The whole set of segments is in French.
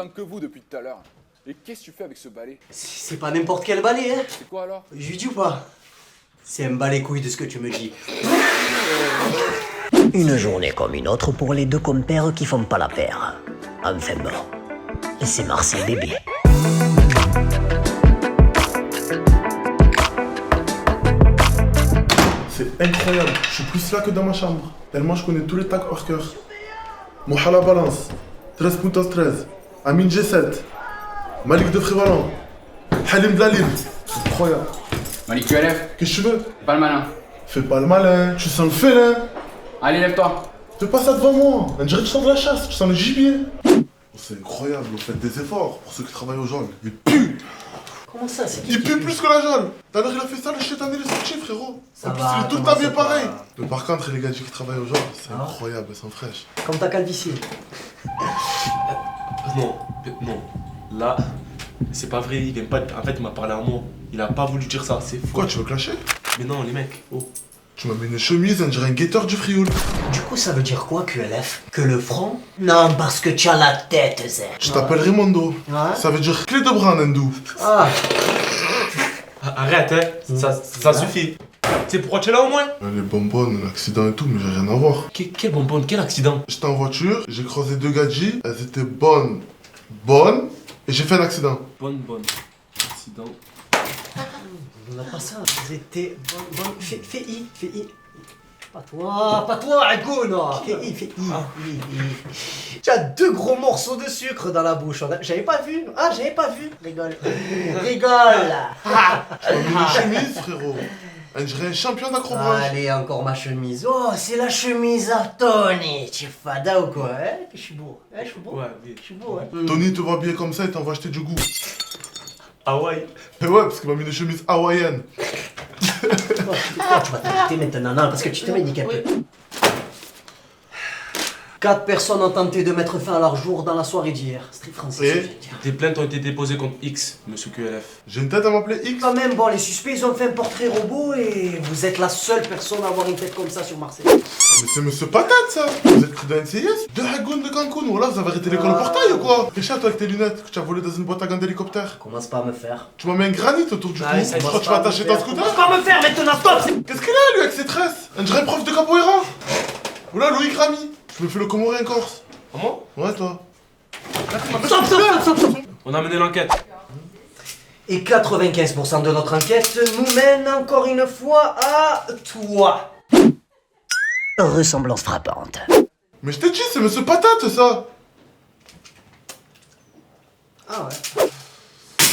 autant que vous depuis tout à l'heure. Et qu'est-ce que tu fais avec ce balai? C'est pas n'importe quel balai, hein. C'est quoi alors? Je lui dis ou pas? C'est un balai couille de ce que tu me dis. Une journée comme une autre pour les deux compères qui font pas la paire. Enfin bon, c'est Marseille bébé. C'est incroyable, je suis plus là que dans ma chambre. Tellement je connais tous les tags par cœur. Mohala Balance, 13.13, Amin G7, Malik de Frévalent, Halim Dlalim. C'est incroyable. Malik QLF, Qu'est-ce que tu veux? pas le malin. Fais pas le malin, tu sens le félin. Allez, lève-toi. Fais pas ça devant moi, on dirait que tu sens de la chasse, tu sens le gibier. C'est incroyable, vous faites des efforts pour ceux qui travaillent au geôle. Il pue. Comment ça? C'est qui Il pue plus que la geôle. D'ailleurs il a fait ça, le chétan il est sorti frérot. Ça En plus va, il est tout comment habillé ça pareil. va? Mais par contre les gars qui travaillent au geôle, c'est Ah. incroyable, elles sont fraîches. Comme ta calvitie. Non, non. Là, c'est pas vrai, il vient pas. En fait, il m'a parlé à moi. Il a pas voulu dire ça, c'est faux. Quoi, tu veux clasher? Mais non, les mecs, oh. Tu m'as mis une chemise, on dirait un guetteur du Frioul. Du coup, ça veut dire quoi, QLF? Que le front? Non, parce que tu as la tête, Zé. Je t'appelle Raimondo. Ouais. Ça veut dire clé de bras en hindou. Ah, Arrête, hein, ça suffit. Tu sais pourquoi tu es là au moins? Les bonbonnes, l'accident et tout, mais j'ai rien à voir. Quel bonbonne, quel accident? J'étais en voiture, j'ai croisé deux gadgets, elles étaient bonnes, et j'ai fait un accident. Bonne. Accident. on n'a pas ça. C'était bon. Fais I. Pas toi, Agoun. Fais I. I. Tu as deux gros morceaux de sucre dans la bouche. J'avais pas vu. Ah, j'avais pas vu. Rigole. Tu m'as mis une chemise, frérot. On dirait un champion d'acrobatie. Allez, encore ma chemise. Oh, c'est la chemise à Tony. Tu es fada ou quoi? Hein? Je suis beau. Hein, je suis beau. Ouais, oui. Je suis beau, hein. Tony te voit habillé comme ça et t'en vas acheter du goût. Hawaï. Mais ouais, parce qu'il m'a mis une chemise hawaïenne. Pourquoi tu vas t'arrêter maintenant? Non, parce que tu t'es handicapé. 4 personnes ont tenté de mettre fin à leur jour dans la soirée d'hier. Street français, Et je veux dire. Des plaintes ont été déposées contre X, monsieur QLF. J'ai une tête à m'appeler X. Quand même, bon, les suspects, ils ont fait un portrait robot et vous êtes la seule personne à avoir une tête comme ça sur Marseille. Mais c'est monsieur Patate ça. Vous êtes cru d'un NCIS? De Hagoun de Cancun, ou là vous avez arrêté l'école au portail ou quoi? Réchat toi avec tes lunettes que tu as volé dans une boîte à gants d'hélicoptère. Commence pas à me faire. Tu m'as mis un granit autour du cou. Allez, ça Je crois commence que tu vas pas à me attacher faire. ton scooter. Commence pas à me faire maintenant, stop! Qu'est-ce qu'il a lui avec ses tresses? On dirait un prof de capoeira. Oula Loïc Ramy. Je me fais le comorien corse. Comment? Ouais toi. Stop! On a mené l'enquête. Et 95% de notre enquête nous mène encore une fois à toi. Ressemblance frappante. Mais je t'ai dit, c'est monsieur Patate ça. Ah ouais.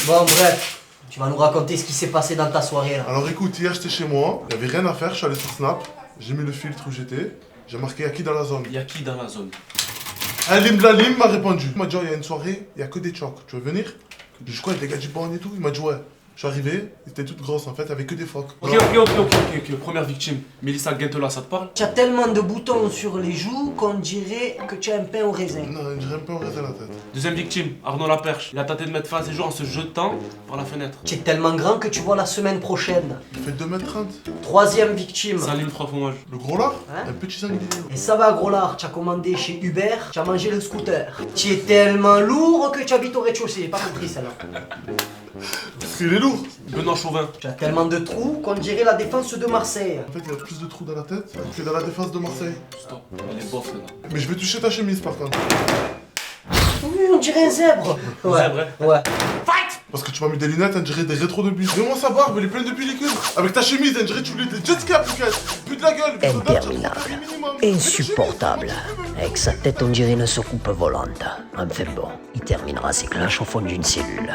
Bon, bref. Tu vas nous raconter ce qui s'est passé dans ta soirée là. Alors écoute, hier j'étais chez moi, il y avait rien à faire, je suis allé sur Snap, j'ai mis le filtre où j'étais, j'ai marqué à qui dans la zone. Il y a qui dans la zone? Alim Dlalim m'a répondu. Il m'a dit, oh, il y a une soirée, il y a que des chocs, tu veux venir? Je dis quoi, il y a des gars du bon et tout? Il m'a dit, ouais. Je suis arrivé, ils étaient toutes grosses en fait, avec que des phoques. Ok. Première victime, Mélissa Guentola, ça te parle? Tu as tellement de boutons sur les joues qu'on dirait que tu as un pain au raisin. Non, on dirait un peu en raisin la tête. Deuxième victime, Arnaud Laperche. Il a tenté de mettre fin à ses jours en se jetant par la fenêtre. Tu es tellement grand que tu vois la semaine prochaine. Il fait 2m30. Troisième victime. Salim trois fromages. Le gros lard, Hein? un petit sanglier. Et ça va, gros lard, tu as commandé chez Uber, tu as mangé le scooter. Tu es tellement lourd que tu habites au rez-de-chaussée. J'ai pas compris celle-là. Parce qu'il est lourd. Benoît Chauvin. Tu as tellement de trous qu'on dirait la défense de Marseille. En fait, il y a plus de trous dans la tête que dans la défense de Marseille. Stop, elle est bof là. Mais je vais toucher ta chemise par contre. Oui, on dirait un zèbre. Ouais, Zèbre, hein. ouais. Parce que tu m'as mis des lunettes, on dirait des rétros de bus. Vraiment sa barbe, elle est pleine de pellicules. Avec ta chemise, on dirait que tu voulais des jet skis à Phuket. Plus de la gueule. Interminable. Insupportable. Avec sa tête, on dirait une soucoupe volante. Enfin bon, il terminera ses clashs au fond d'une cellule.